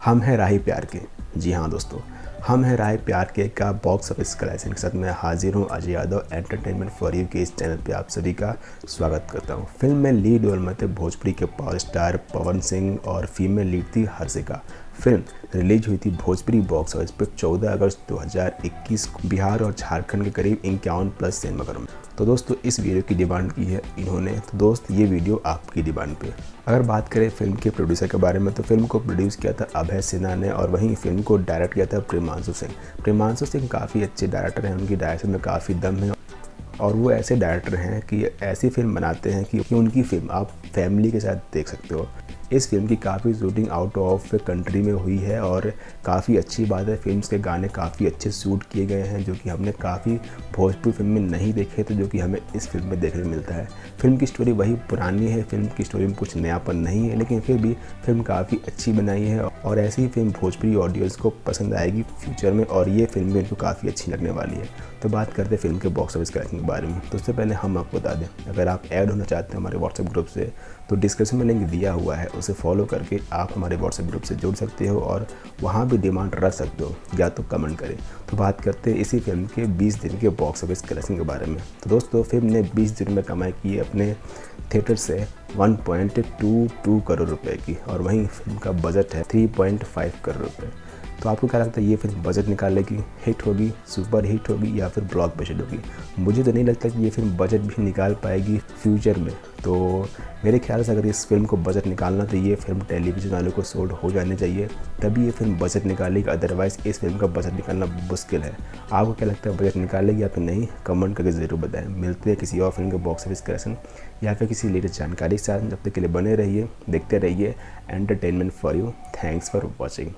हम हैं राही प्यार के। जी हाँ दोस्तों, हम हैं राही प्यार के का बॉक्स ऑफिस कलेक्शन के साथ मैं हाजिर हूँ Ajay Yadav entertainment for you के इस चैनल पे आप सभी का स्वागत करता हूँ। फिल्म में लीड रोल में थे भोजपुरी के पावर स्टार पवन सिंह और फीमेल लीड थी हर्षिका। फिल्म रिलीज हुई थी भोजपुरी बॉक्स ऑफिस पर 14 अगस्त 2021 को बिहार और झारखंड के करीब 51+ सिनेमाघरों में। तो दोस्तों इस वीडियो की डिमांड की है इन्होंने, तो दोस्त ये वीडियो आपकी डिमांड पे। अगर बात करें फिल्म के प्रोड्यूसर के बारे में तो फिल्म को प्रोड्यूस किया था अभय सिन्हा ने और वहीं फिल्म को डायरेक्ट किया था प्रेमांशु सिंह। प्रेमांशु सिंह काफ़ी अच्छे डायरेक्टर हैं, उनकी डायरेक्शन में काफ़ी दम है और वो ऐसे डायरेक्टर हैं कि ऐसी फिल्म बनाते हैं कि उनकी फिल्म आप फैमिली के साथ देख सकते हो। इस फिल्म की काफ़ी शूटिंग आउट ऑफ कंट्री में हुई है और काफ़ी अच्छी बात है। फिल्म के गाने काफ़ी अच्छे शूट किए गए हैं जो कि हमने काफ़ी भोजपुरी फिल्म में नहीं देखे थे, जो कि हमें इस फिल्म में देखने को मिलता है। फिल्म की स्टोरी वही पुरानी है, फिल्म की स्टोरी में कुछ नयापन नहीं है, लेकिन फिर भी फिल्म काफ़ी अच्छी बनाई है और ऐसी ही फिल्म भोजपुरी ऑडियंस को पसंद आएगी फ्यूचर में और ये फिल्म भी उनको काफ़ी अच्छी लगने वाली है। तो बात करते हैं फिल्म के बॉक्स ऑफिस कलेक्शन के बारे में। तो उससे पहले हम आपको बता दें, अगर आप ऐड होना चाहते हैं हमारे व्हाट्सएप ग्रुप से तो डिस्क्रिप्शन में लिंक दिया हुआ है, उसे फॉलो करके आप हमारे व्हाट्सएप ग्रुप से जुड़ सकते हो और वहाँ भी डिमांड रख सकते हो या तो कमेंट करें। तो बात करते हैं इसी फिल्म के 20 दिन के बॉक्स ऑफिस कलेक्शन के बारे में। तो दोस्तों फिल्म ने 20 दिन में कमाई की है अपने थिएटर से 1.22 करोड़ रुपए की और वहीं फिल्म का बजट है 3.5 करोड़ रुपए। तो आपको क्या लगता है ये फिल्म बजट निकालेगी, हिट होगी, सुपर हिट होगी या फिर ब्लॉकबस्टर होगी? मुझे तो नहीं लगता कि ये फिल्म बजट भी निकाल पाएगी फ्यूचर में। तो मेरे ख्याल से अगर इस फिल्म को बजट निकालना तो ये फिल्म टेलीविज़न वालों को सोल्ड हो जानी चाहिए, तभी ये फिल्म बजट निकालेगी, अदरवाइज़ इस फिल्म का बजट निकालना मुश्किल है। आपको क्या लगता है बजट निकालेगी या फिर नहीं? कमेंट करके ज़रूर बताएं। मिलते हैं किसी और फिल्म के बॉक्स ऑफिस कलेक्शन या फिर किसी लेटेस्ट जानकारी के साथ। जब तक के लिए बने रहिए, देखते रहिए entertainment for you. Thanks for watching.